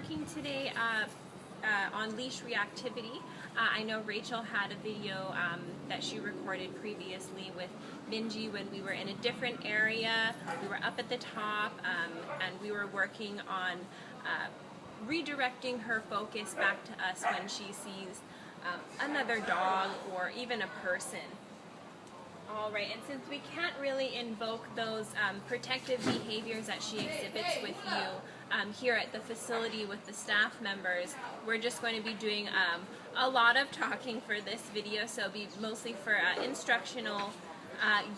talking today on leash reactivity. I know Rachel had a video that she recorded previously with Minji when we were in a different area. We were up at the top and we were working on redirecting her focus back to us when she sees another dog or even a person. Alright, and since we can't really invoke those protective behaviors that she exhibits with you here at the facility with the staff members, we're just going to be doing a lot of talking for this video, so it'll be mostly for instructional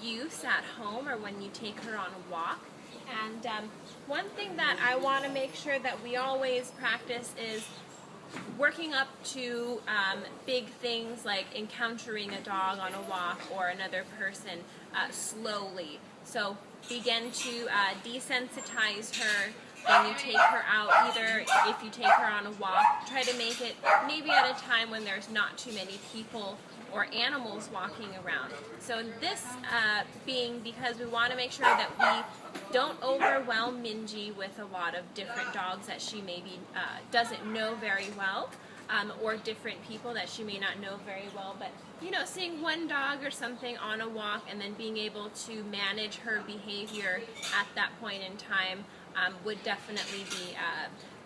use at home or when you take her on a walk. And one thing that I want to make sure that we always practice is working up to big things like encountering a dog on a walk or another person slowly. So begin to desensitize her when you take her out. Either if you take her on a walk, try to make it maybe at a time when there's not too many people or animals walking around. So this being because we want to make sure that we don't overwhelm Minji with a lot of different dogs that she maybe doesn't know very well, or different people that she may not know very well. But you know, seeing one dog or something on a walk and then being able to manage her behavior at that point in time would definitely be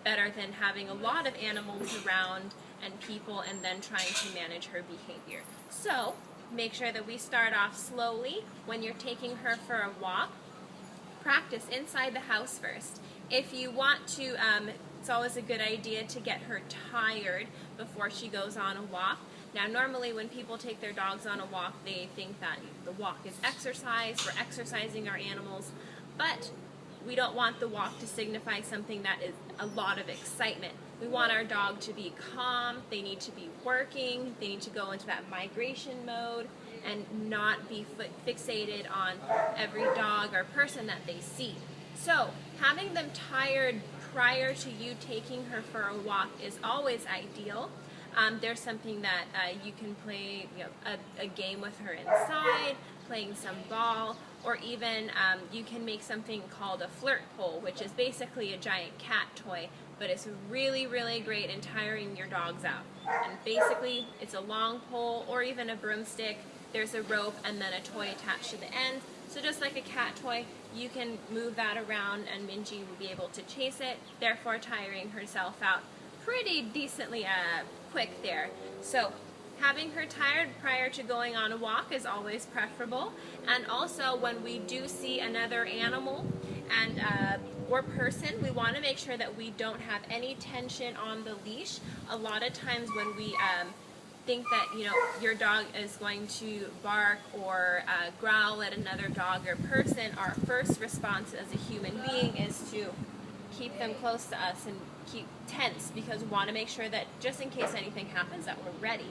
better than having a lot of animals around and people and then trying to manage her behavior. So make sure that we start off slowly. When you're taking her for a walk, practice inside the house first. If you want to, it's always a good idea to get her tired before she goes on a walk. Now normally when people take their dogs on a walk, they think that the walk is exercise, we're exercising our animals, but we don't want the walk to signify something that is a lot of excitement. We want our dog to be calm, they need to be working, they need to go into that migration mode and not be fixated on every dog or person that they see. So having them tired prior to you taking her for a walk is always ideal. There's something that you can play, you know, a game with her inside, playing some ball, or even you can make something called a flirt pole, which is basically a giant cat toy, but it's really, really great in tiring your dogs out. And basically, it's a long pole or even a broomstick. There's a rope and then a toy attached to the end. So just like a cat toy, you can move that around and Minji will be able to chase it, therefore tiring herself out pretty decently quick there. So having her tired prior to going on a walk is always preferable. And also when we do see another animal and or person, we want to make sure that we don't have any tension on the leash. A lot of times when we think that, you know, your dog is going to bark or growl at another dog or person, our first response as a human being is to keep them close to us and keep tense, because we want to make sure that just in case anything happens that we're ready.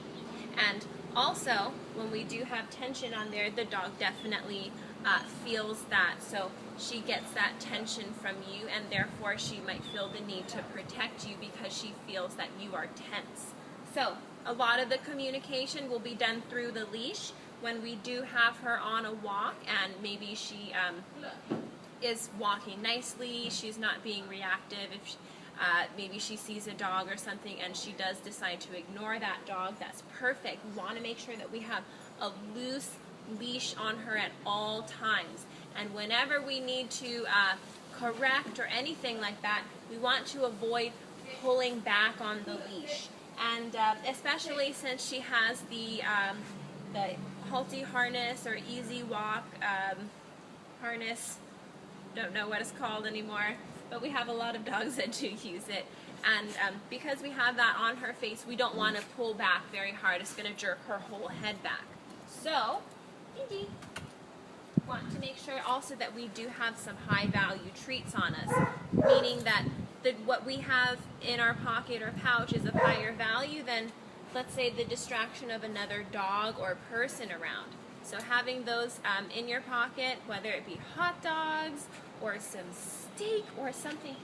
And also, when we do have tension on there, the dog definitely feels that. So she gets that tension from you, and therefore she might feel the need to protect you because she feels that you are tense. So a lot of the communication will be done through the leash when we do have her on a walk and maybe she is walking nicely, she's not being reactive. If she, maybe she sees a dog or something and she does decide to ignore that dog, that's perfect. We want to make sure that we have a loose leash on her at all times. And whenever we need to correct or anything like that, we want to avoid pulling back on the leash. And especially since she has the halty harness or easy walk harness, don't know what it's called anymore, but we have a lot of dogs that do use it. And because we have that on her face, we don't want to pull back very hard. It's going to jerk her whole head back. So, Minji, want to make sure also that we do have some high value treats on us, meaning that what we have in our pocket or pouch is of higher value than, let's say, the distraction of another dog or person around. So having those in your pocket, whether it be hot dogs or some steak or something,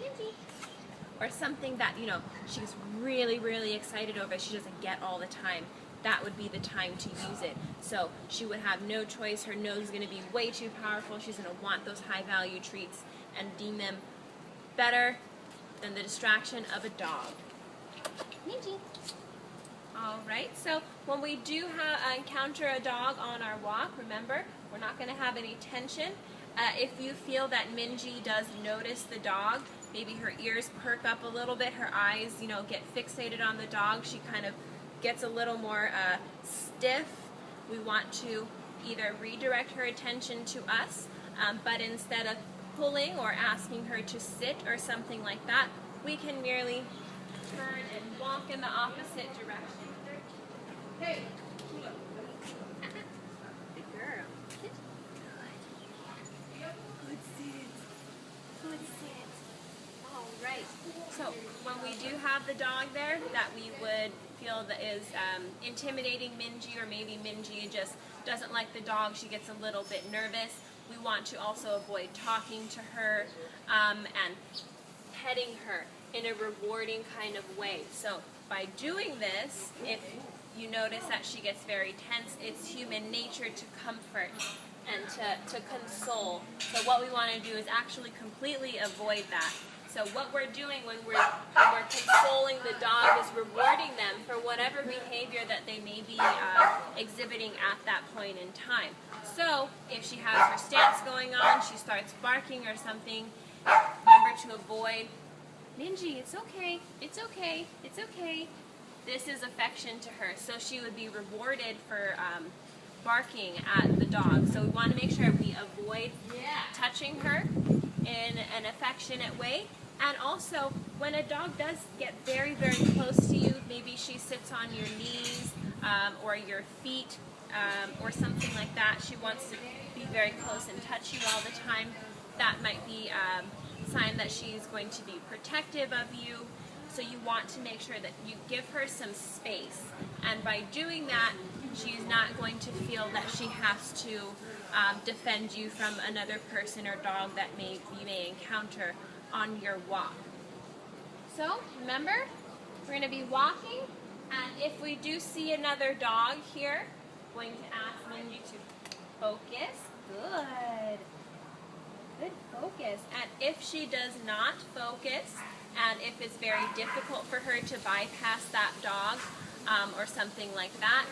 or something that, you know, she's really, really excited over, she doesn't get all the time, that would be the time to use it. So she would have no choice. Her nose is going to be way too powerful. She's going to want those high value treats and deem them better than the distraction of a dog. Minji. Alright, so when we do encounter a dog on our walk, remember, we're not going to have any tension. If you feel that Minji does notice the dog, maybe her ears perk up a little bit, her eyes, get fixated on the dog, she kind of gets a little more stiff, we want to either redirect her attention to us, but instead of pulling or asking her to sit or something like that, we can merely turn and walk in the opposite direction. Hey! Good girl. Sit. Good sit. Good sit. Alright. So when we do have the dog there that we would feel that is intimidating Minji, or maybe Minji just doesn't like the dog, she gets a little bit nervous, we want to also avoid talking to her and petting her in a rewarding kind of way. So by doing this, if you notice that she gets very tense, it's human nature to comfort and to console. So what we want to do is actually completely avoid that. So what we're doing when we're consoling the dog is rewarding them for whatever behavior that they may be exhibiting at that point in time. So if she has her stance going on, she starts barking or something, remember to avoid, Minji, it's okay, it's okay, it's okay. This is affection to her, so she would be rewarded for barking at the dog. So we want to make sure we avoid touching her in an affectionate way. And also, when a dog does get very, very close to you, maybe she sits on your knees or your feet or something like that, she wants to be very close and touch you all the time, that might be a sign that she's going to be protective of you. So you want to make sure that you give her some space. And by doing that, she's not going to feel that she has to defend you from another person or dog that you may encounter on your walk. So remember, we're going to be walking, and if we do see another dog here, we're going to ask Minji to focus. Good. Good focus. And if she does not focus, and if it's very difficult for her to bypass that dog or something like that,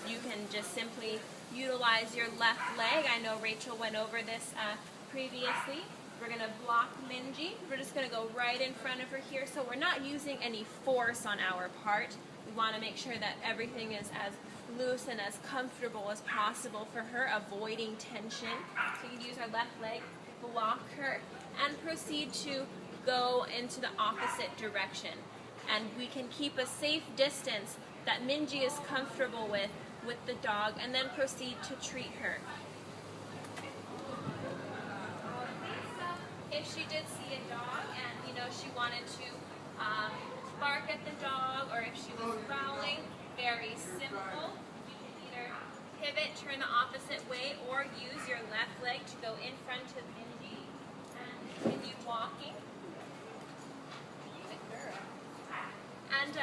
you can just simply utilize your left leg. I know Rachel went over this previously. We're going to block Minji. We're just going to go right in front of her here. So we're not using any force on our part. We want to make sure that everything is as loose and as comfortable as possible for her, avoiding tension. So you can use our left leg, block her, and proceed to go into the opposite direction. And we can keep a safe distance that Minji is comfortable with the dog, and then proceed to treat her. If she did see a dog and she wanted to bark at the dog, or if she was growling, very simple. You can either pivot, turn the opposite way, or use your left leg to go in front of Minji and continue walking. Good girl. And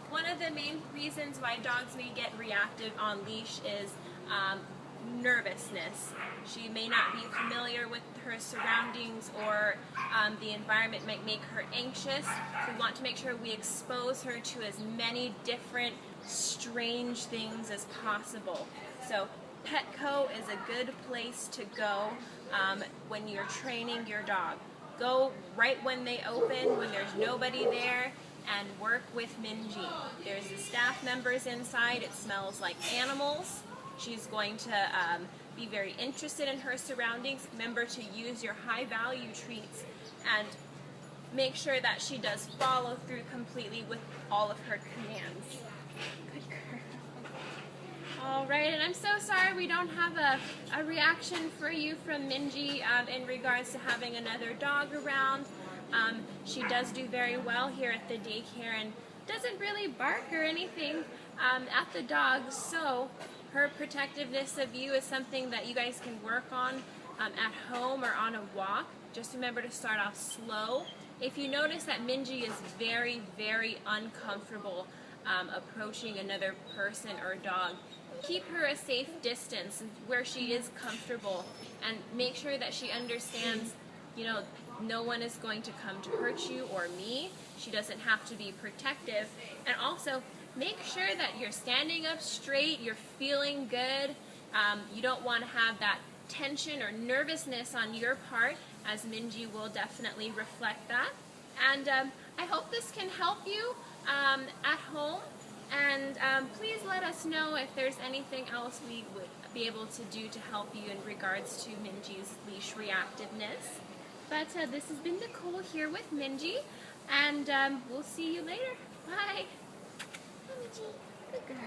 one of the main reasons why dogs may get reactive on leash is nervousness. She may not be familiar with her surroundings, or the environment might make her anxious. We want to make sure we expose her to as many different strange things as possible. So Petco is a good place to go when you're training your dog. Go right when they open, when there's nobody there, and work with Minji. There's the staff members inside. It smells like animals. She's going to be very interested in her surroundings. Remember to use your high value treats and make sure that she does follow through completely with all of her commands. Good girl. All right, and I'm so sorry we don't have a reaction for you from Minji in regards to having another dog around. She does do very well here at the daycare and doesn't really bark or anything at the dogs, so her protectiveness of you is something that you guys can work on at home or on a walk. Just remember to start off slow. If you notice that Minji is very, very uncomfortable approaching another person or dog, keep her a safe distance where she is comfortable, and make sure that she understands you know, no one is going to come to hurt you or me. She doesn't have to be protective. And also, make sure that you're standing up straight, you're feeling good. You don't want to have that tension or nervousness on your part, as Minji will definitely reflect that. And I hope this can help you at home. And please let us know if there's anything else we would be able to do to help you in regards to Minji's leash reactiveness. But this has been Nicole here with Minji, and we'll see you later. Bye. Minji, good girl.